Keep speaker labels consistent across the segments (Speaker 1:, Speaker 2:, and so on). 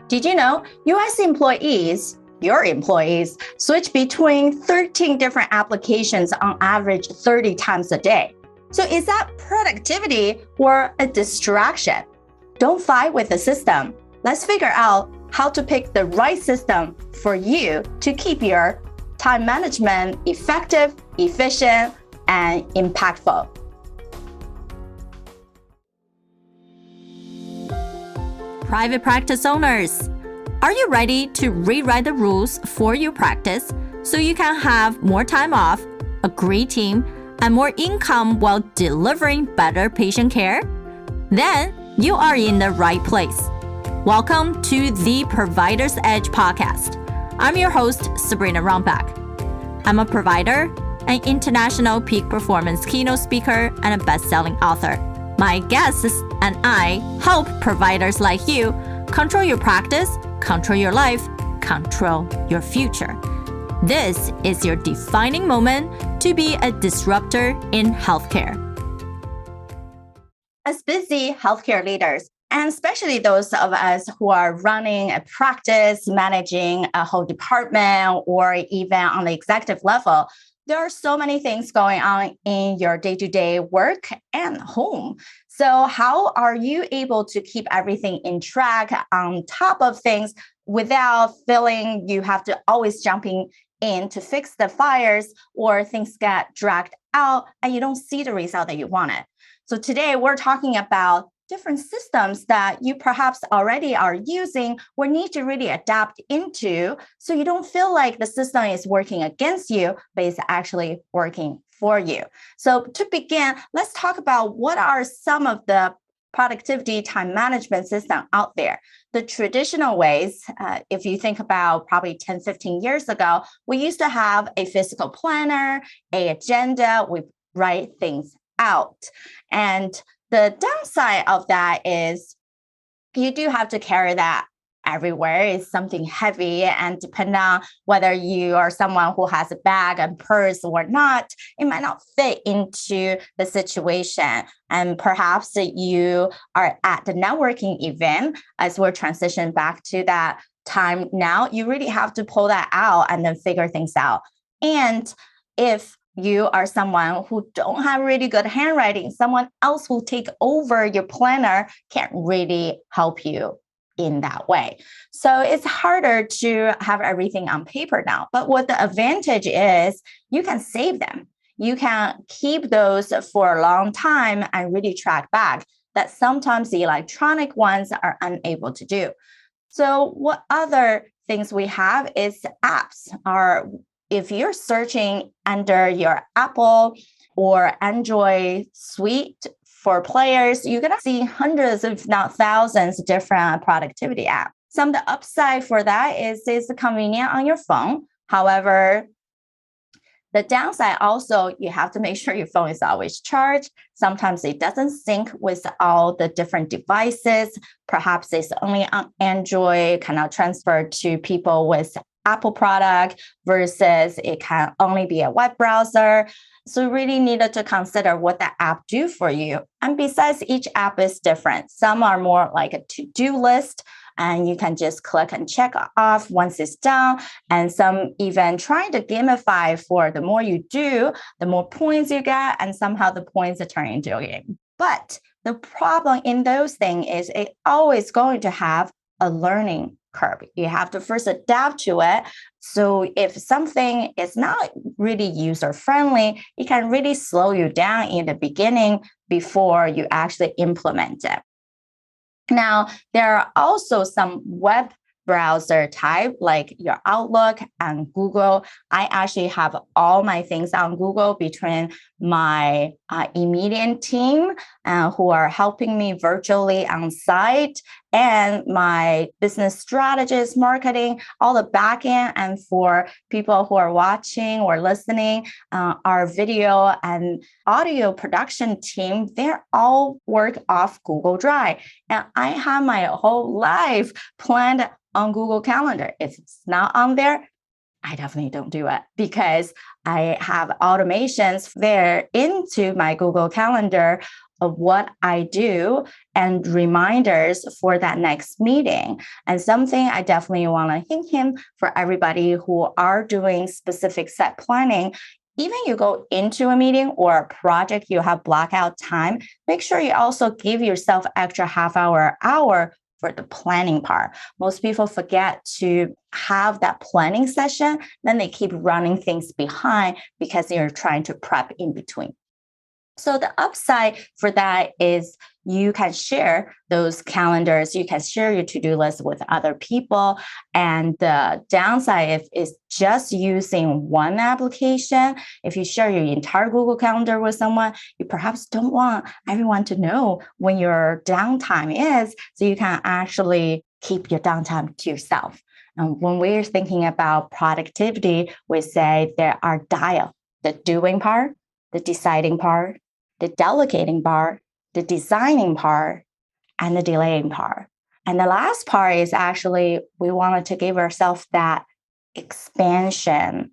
Speaker 1: Did you know US employees, your employees, switch between 13 different applications on average 30 times a day? So is that productivity or a distraction? Don't fight with the system. Let's figure out how to pick the right system for you to keep your time management effective, efficient, and impactful.
Speaker 2: Private practice owners, are you ready to rewrite the rules for your practice so you can have more time off, a great team, and more income while delivering better patient care? Then you are in the right place. Welcome to the Provider's Edge podcast. I'm your host, Sabrina Runbeck. I'm a provider, an international peak performance keynote speaker, and a best-selling author. My guests and I help providers like you control your practice, control your life, control your future. This is your defining moment to be a disruptor in healthcare.
Speaker 1: As busy healthcare leaders, and especially those of us who are running a practice, managing a whole department, or even on the executive level, there are so many things going on in your day-to-day work and home. So how are you able to keep everything in track on top of things without feeling you have to always jumping in to fix the fires or things get dragged out and you don't see the result that you wanted? So today we're talking about different systems that you perhaps already are using or need to really adapt into so you don't feel like the system is working against you, but it's actually working for you. So to begin, let's talk about what are some of the productivity time management system out there. The traditional ways, if you think about probably 10, 15 years ago, we used to have a physical planner, an agenda, we write things out. And the downside of that is you do have to carry that everywhere. It's something heavy, and depending on whether you are someone who has a bag and purse or not, it might not fit into the situation. And perhaps you are at the networking event as we're transitioning back to that time now, you really have to pull that out and then figure things out. And if you are someone who don't have really good handwriting, someone else who take over your planner can't really help you in that way. So it's harder to have everything on paper now. But what the advantage is, you can save them. You can keep those for a long time and really track back that sometimes the electronic ones are unable to do. So what other things we have is apps. If you're searching under your Apple or Android suite for players, you're going to see hundreds, if not thousands, of different productivity apps. Some of the upside for that is it's convenient on your phone. However, the downside also, you have to make sure your phone is always charged. Sometimes it doesn't sync with all the different devices. Perhaps it's only on Android, cannot transfer to people with Apple product versus it can only be a web browser. So you really needed to consider what the app do for you. And besides, each app is different. Some are more like a to-do list, and you can just click and check off once it's done. And some even trying to gamify for the more you do, the more points you get, and somehow the points are turning into a game. But the problem in those things is it always going to have a learning curve. You have to first adapt to it. So if something is not really user-friendly, it can really slow you down in the beginning before you actually implement it. Now, there are also some web browser type like your Outlook and Google. I actually have all my things on Google between my immediate team who are helping me virtually on site and my business strategist, marketing, all the back end. And for people who are watching or listening, our video and audio production team, they're all work off Google Drive. And I have my whole life planned on Google Calendar. If it's not on there, I definitely don't do it because I have automations there into my Google Calendar of what I do and reminders for that next meeting. And something I definitely want to hint for everybody who are doing specific set planning. Even you go into a meeting or a project, you have blackout time, make sure you also give yourself extra half hour for the planning part. Most people forget to have that planning session, then they keep running things behind because they're trying to prep in between. So the upside for that is you can share those calendars, you can share your to-do list with other people. And the downside is just using one application. If you share your entire Google Calendar with someone, you perhaps don't want everyone to know when your downtime is, so you can actually keep your downtime to yourself. And when we're thinking about productivity, we say there are dial, the doing part, the deciding part, the delegating part, the designing part, and the delaying part. And the last part is actually we wanted to give ourselves that expansion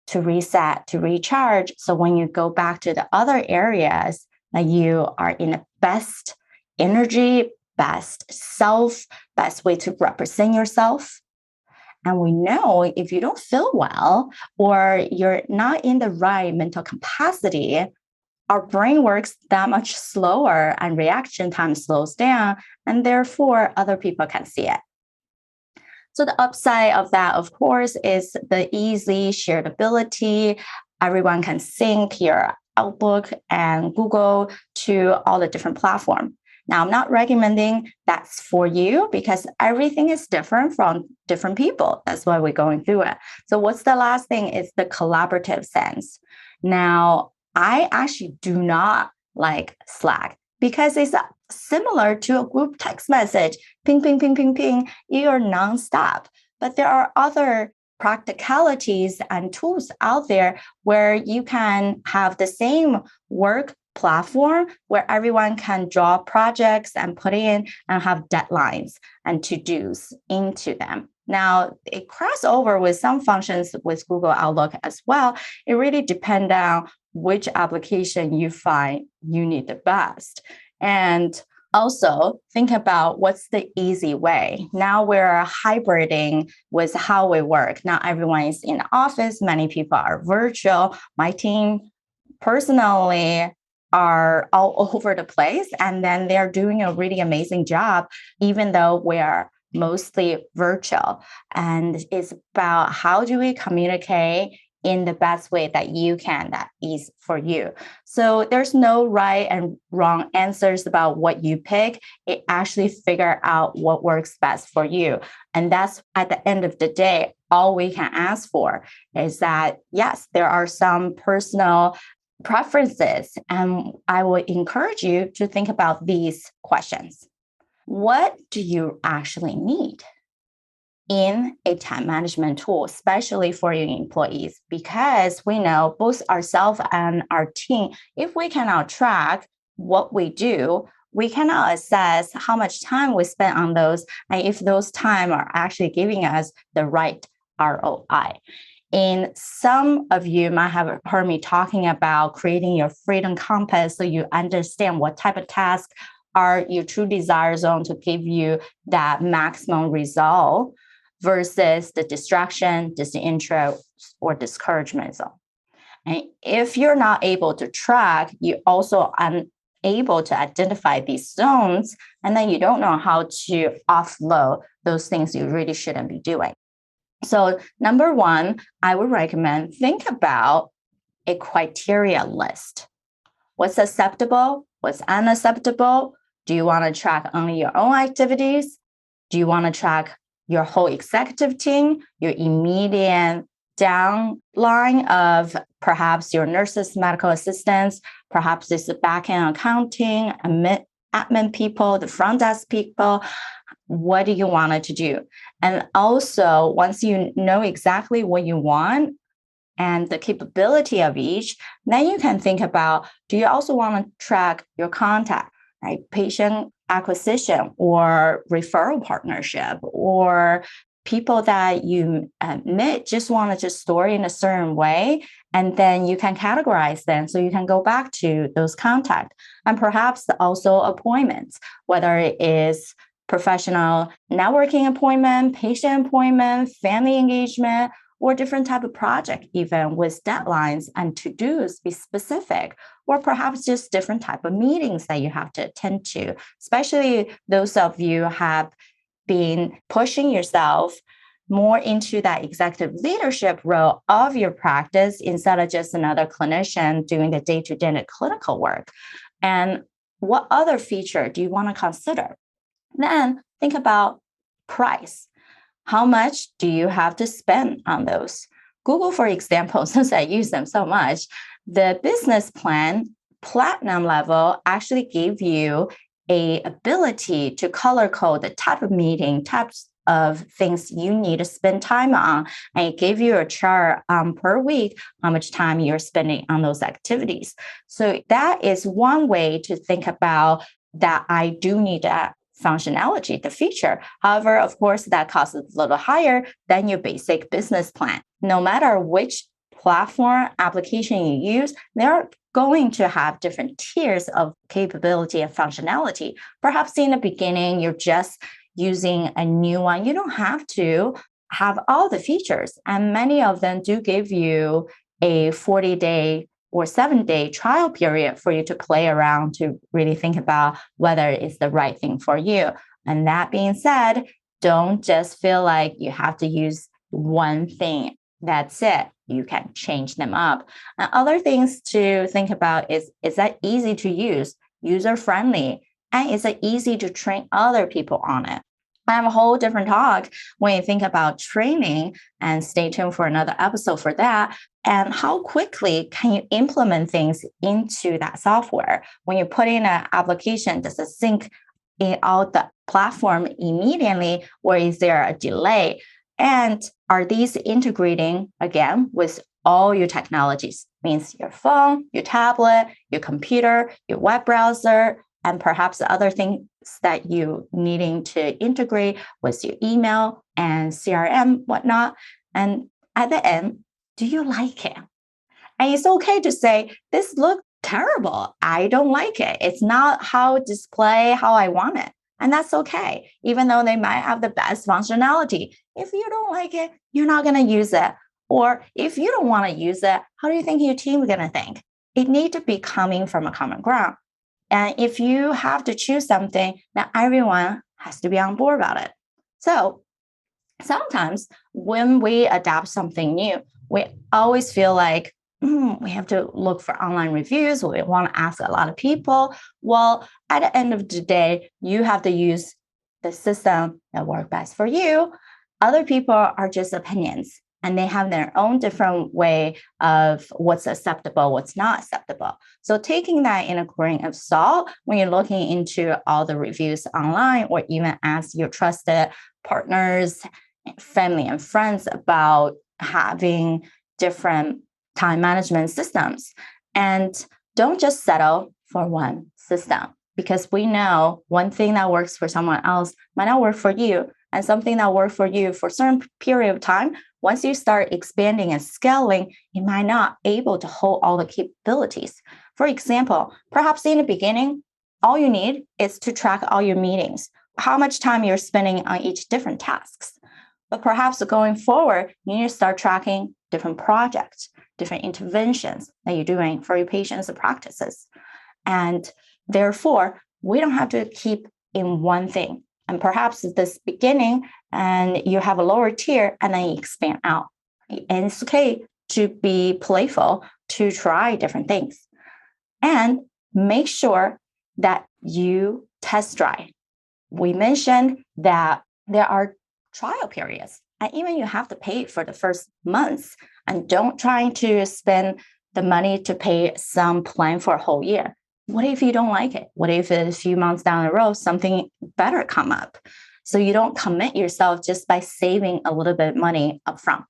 Speaker 1: to reset, to recharge. So when you go back to the other areas, that you are in the best energy, best self, best way to represent yourself. And we know if you don't feel well or you're not in the right mental capacity, our brain works that much slower and reaction time slows down, and therefore other people can see it. So the upside of that, of course, is the easy shareability. Everyone can sync your Outlook and Google to all the different platforms. Now, I'm not recommending that's for you because everything is different from different people. That's why we're going through it. So what's the last thing is the collaborative sense. Now, I actually do not like Slack because it's similar to a group text message. Ping, ping, ping, ping, ping. You're nonstop. But there are other practicalities and tools out there where you can have the same work platform where everyone can draw projects and put in and have deadlines and to-dos into them. Now, it crosses over with some functions with Google Outlook as well. It really depends on which application you find you need the best. And also think about what's the easy way. Now we're hybriding with how we work. Not everyone is in the office. Many people are virtual. My team personally are all over the place. And then they're doing a really amazing job, even though we are mostly virtual. And it's about how do we communicate in the best way that you can, that is for you. So there's no right and wrong answers about what you pick. It actually figure out what works best for you. And that's at the end of the day, all we can ask for is that, yes, there are some personal preferences. And I would encourage you to think about these questions. What do you actually need in a time management tool, especially for your employees? Because we know both ourselves and our team, if we cannot track what we do, we cannot assess how much time we spend on those and if those time are actually giving us the right ROI. And some of you might have heard me talking about creating your freedom compass so you understand what type of tasks are your true desire zone to give you that maximum result versus the distraction, disinterest, or discouragement zone. And if you're not able to track, you also unable to identify these zones, and then you don't know how to offload those things you really shouldn't be doing. So number one, I would recommend think about a criteria list. What's acceptable? What's unacceptable? Do you want to track only your own activities? Do you want to track your whole executive team, your immediate downline of perhaps your nurses, medical assistants, perhaps it's the back-end accounting, admin people, the front desk people? What do you want it to do? And also, once you know exactly what you want and the capability of each, then you can think about, do you also want to track your contact, right? Patient acquisition or referral partnership or people that you meet just want to just story in a certain way, and then you can categorize them so you can go back to those contacts. And perhaps also appointments, whether it is professional networking appointment, patient appointment, family engagement, or different type of project, even with deadlines and to-dos, be specific, or perhaps just different type of meetings that you have to attend to, especially those of you have been pushing yourself more into that executive leadership role of your practice instead of just another clinician doing the day-to-day clinical work. And what other feature do you want to consider? Then think about price. How much do you have to spend on those? Google, for example, since I use them so much, the business plan platinum level actually gave you a ability to color code the type of meeting, types of things you need to spend time on, and it gave you a chart per week how much time you're spending on those activities. So that is one way to think about that. I do need that functionality, the feature. However, of course, that costs a little higher than your basic business plan. No matter which platform application you use, they're going to have different tiers of capability and functionality. Perhaps in the beginning, you're just using a new one. You don't have to have all the features. And many of them do give you a 40-day or 7-day trial period for you to play around to really think about whether it's the right thing for you. And that being said, don't just feel like you have to use one thing. That's it. You can change them up. And other things to think about is that easy to use, user-friendly, and is it easy to train other people on it? I have a whole different talk when you think about training, and stay tuned for another episode for that. And how quickly can you implement things into that software? When you put in an application, does it sync in all the platform immediately, or is there a delay? And are these integrating, again, with all your technologies? Means your phone, your tablet, your computer, your web browser, and perhaps the other things that you needing to integrate with your email and CRM, whatnot. And at the end, do you like it? And it's okay to say, this looks terrible. I don't like it. It's not how display how I want it. And that's okay, even though they might have the best functionality. If you don't like it, you're not going to use it. Or if you don't want to use it, how do you think your team is going to think? It needs to be coming from a common ground. And if you have to choose something, then everyone has to be on board about it. So sometimes when we adapt something new, we always feel like we have to look for online reviews. We want to ask a lot of people. Well, at the end of the day, you have to use the system that works best for you. Other people are just opinions, and they have their own different way of what's acceptable, what's not acceptable. So taking that in a grain of salt when you're looking into all the reviews online, or even ask your trusted partners, family and friends about having different time management systems. And don't just settle for one system, because we know one thing that works for someone else might not work for you, and something that worked for you for a certain period of time, once you start expanding and scaling, you might not be able to hold all the capabilities. For example, perhaps in the beginning, all you need is to track all your meetings, how much time you're spending on each different tasks. But perhaps going forward, you need to start tracking different projects, different interventions that you're doing for your patients and practices. And therefore, we don't have to keep in one thing. And perhaps at this beginning, and you have a lower tier, and then you expand out. And it's okay to be playful, to try different things. And make sure that you test drive. We mentioned that there are trial periods, and even you have to pay for the first months. And don't try to spend the money to pay some plan for a whole year. What if you don't like it? What if a few months down the road, something better come up? So you don't commit yourself just by saving a little bit of money upfront.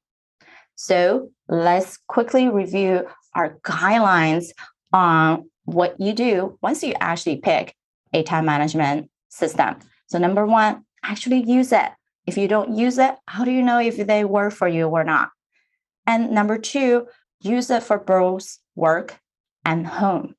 Speaker 1: So let's quickly review our guidelines on what you do once you actually pick a time management system. So number one, actually use it. If you don't use it, how do you know if they work for you or not? And number 2, use it for both work and home.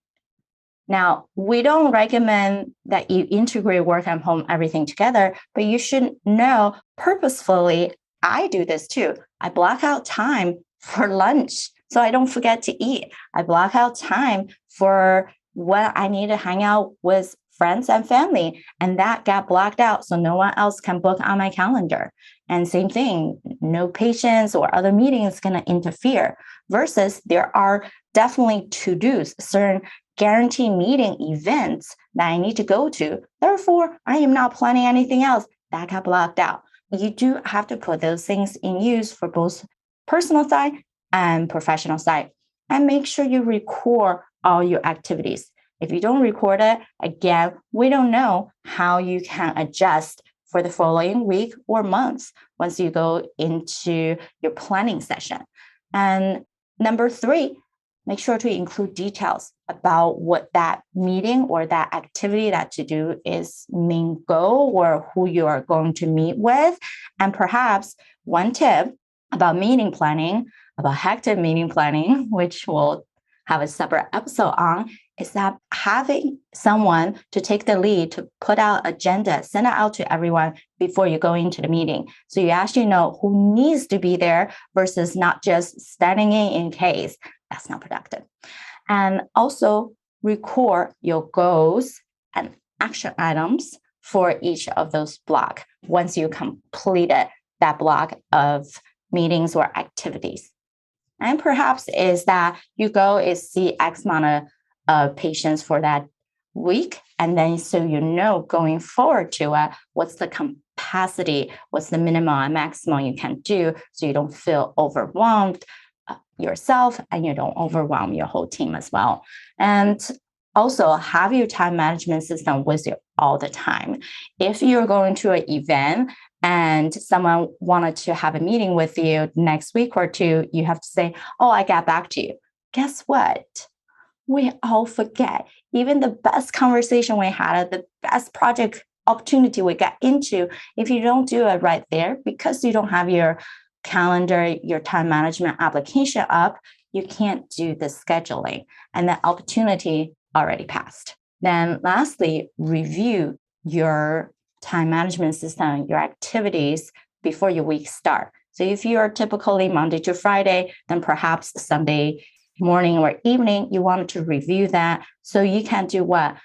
Speaker 1: Now, we don't recommend that you integrate work and home, everything together, but you should know purposefully, I do this too. I block out time for lunch so I don't forget to eat. I block out time for when I need to hang out with friends and family, and that got blocked out so no one else can book on my calendar. And same thing, no patients or other meetings going to interfere, versus there are definitely to-dos, certain guaranteed meeting events that I need to go to. Therefore, I am not planning anything else. That got blocked out. You do have to put those things in use for both personal side and professional side. And make sure you record all your activities. If you don't record it, again, we don't know how you can adjust for the following week or months once you go into your planning session. And number 3, make sure to include details about what that meeting or that activity, that to-do is main goal, or who you are going to meet with. And perhaps one tip about meeting planning, about hectic meeting planning, which we'll have a separate episode on, is that having someone to take the lead to put out agenda, send it out to everyone before you go into the meeting. So you actually know who needs to be there versus not just standing in case. That's not productive. And also record your goals and action items for each of those blocks once you completed that block of meetings or activities. And perhaps is that you go is see X amount of patients for that week. And then so you know going forward to what's the capacity, what's the minimum and maximum you can do so you don't feel overwhelmed yourself and you don't overwhelm your whole team as well. And also have your time management system with you all the time. If you're going to an event and someone wanted to have a meeting with you next week or 2, you have to say, oh, I got back to you. Guess what? We all forget. Even the best conversation we had, the best project opportunity we got into, if you don't do it right there, because you don't have your calendar, your time management application up, you can't do the scheduling, and the opportunity already passed. Then lastly, review your time management system, your activities before your week start. So if you are typically Monday to Friday, then perhaps Sunday morning or evening, you want to review that so you can do what?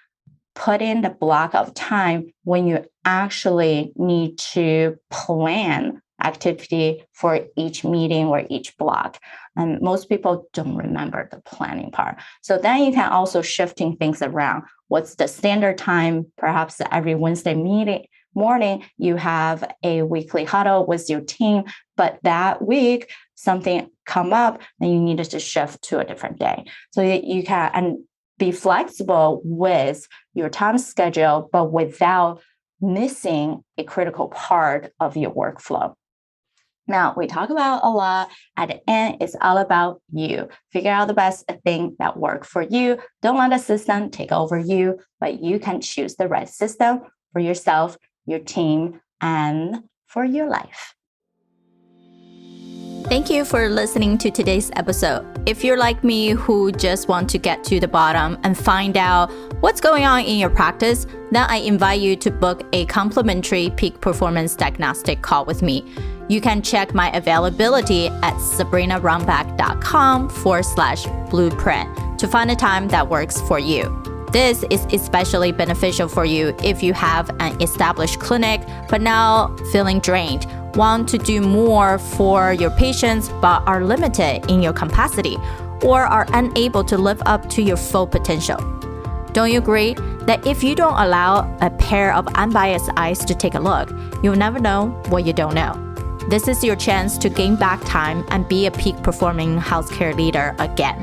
Speaker 1: Put in the block of time when you actually need to plan activity for each meeting or each block. And most people don't remember the planning part. So then you can also shifting things around. What's the standard time? Perhaps every Wednesday morning, you have a weekly huddle with your team, but that week, something come up and you needed to shift to a different day. So you can and be flexible with your time schedule, but without missing a critical part of your workflow. Now, we talk about a lot. At the end, it's all about you. Figure out the best thing that works for you. Don't let the system take over you, but you can choose the right system for yourself, your team, and for your life.
Speaker 2: Thank you for listening to today's episode. If you're like me who just want to get to the bottom and find out what's going on in your practice, then I invite you to book a complimentary peak performance diagnostic call with me. You can check my availability at sabrinarunbeck.com/blueprint to find a time that works for you. This is especially beneficial for you if you have an established clinic but now feeling drained, want to do more for your patients but are limited in your capacity, or are unable to live up to your full potential. Don't you agree that if you don't allow a pair of unbiased eyes to take a look, you'll never know what you don't know? This is your chance to gain back time and be a peak performing healthcare leader again.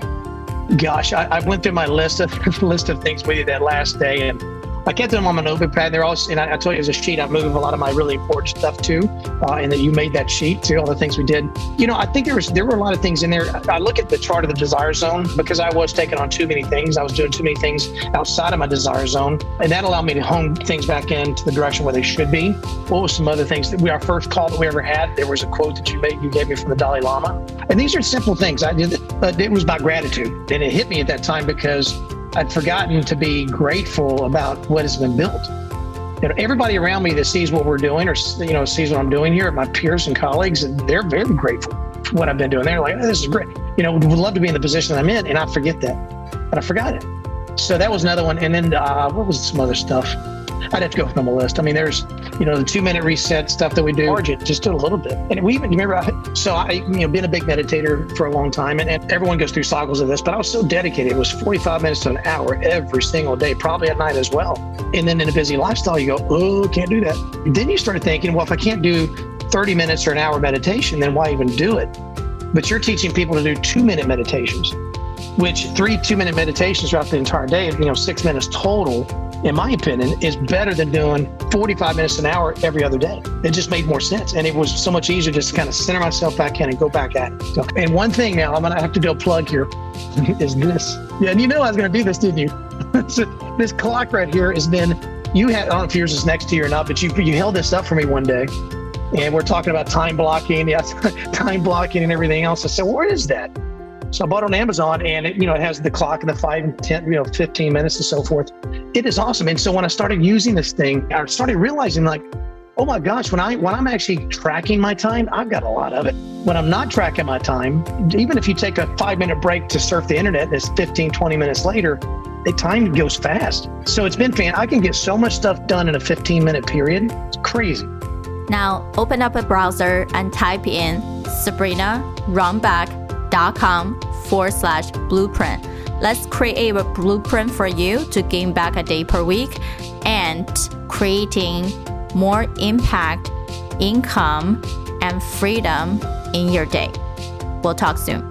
Speaker 3: Gosh, I went through my list of things with you that last day, and I kept them on my notepad. They're all, and I told you, as a sheet, I move a lot of my really important stuff too. And that you made that sheet to all the things we did. I think there were a lot of things in there. I look at the chart of the desire zone because I was taking on too many things. I was doing too many things outside of my desire zone. And that allowed me to hone things back into the direction where they should be. What was some other things? Our first call that we ever had, there was a quote that you gave me from the Dalai Lama. And these are simple things. I did. It was about gratitude. And it hit me at that time because I'd forgotten to be grateful about what has been built. Everybody around me that sees what we're doing or, sees what I'm doing here, my peers and colleagues, and they're very grateful for what I've been doing. They're like, oh, this is great. Would love to be in the position that I'm in. And I forget that. And I forgot it. So that was another one. And then what was some other stuff? I'd have to go from the list. I mean, there's, the 2-minute reset stuff that we do. Just do a little bit. And we even, remember, been a big meditator for a long time, and everyone goes through cycles of this, but I was so dedicated. It was 45 minutes to an hour every single day, probably at night as well. And then in a busy lifestyle, you go, oh, can't do that. Then you start thinking, well, if I can't do 30 minutes or an hour meditation, then why even do it? But you're teaching people to do 2-minute meditations, which 3 2-minute meditations throughout the entire day, 6 minutes total, in my opinion, is better than doing 45 minutes an hour every other day. It just made more sense. And it was so much easier just to kind of center myself back in and go back at it. So, and one thing now, I'm going to have to do a plug here, is this. Yeah, and I was going to do this, didn't you? So this clock right here has been, I don't know if yours is next to you or not, but you held this up for me one day. And we're talking about time blocking, time blocking and everything else. I said, where is that? So I bought it on Amazon, and it has the clock and the 5, 10, 15 minutes and so forth. It is awesome. And so when I started using this thing, I started realizing oh my gosh, when I'm actually tracking my time, I've got a lot of it. When I'm not tracking my time, even if you take a 5-minute break to surf the internet, and it's 15, 20 minutes later, the time goes fast. So it's been fantastic. I can get so much stuff done in a 15-minute period. It's crazy.
Speaker 2: Now open up a browser and type in sabrinarunbeck.com/blueprint. Let's create a blueprint for you to gain back a day per week and creating more impact, income, and freedom in your day. We'll talk soon.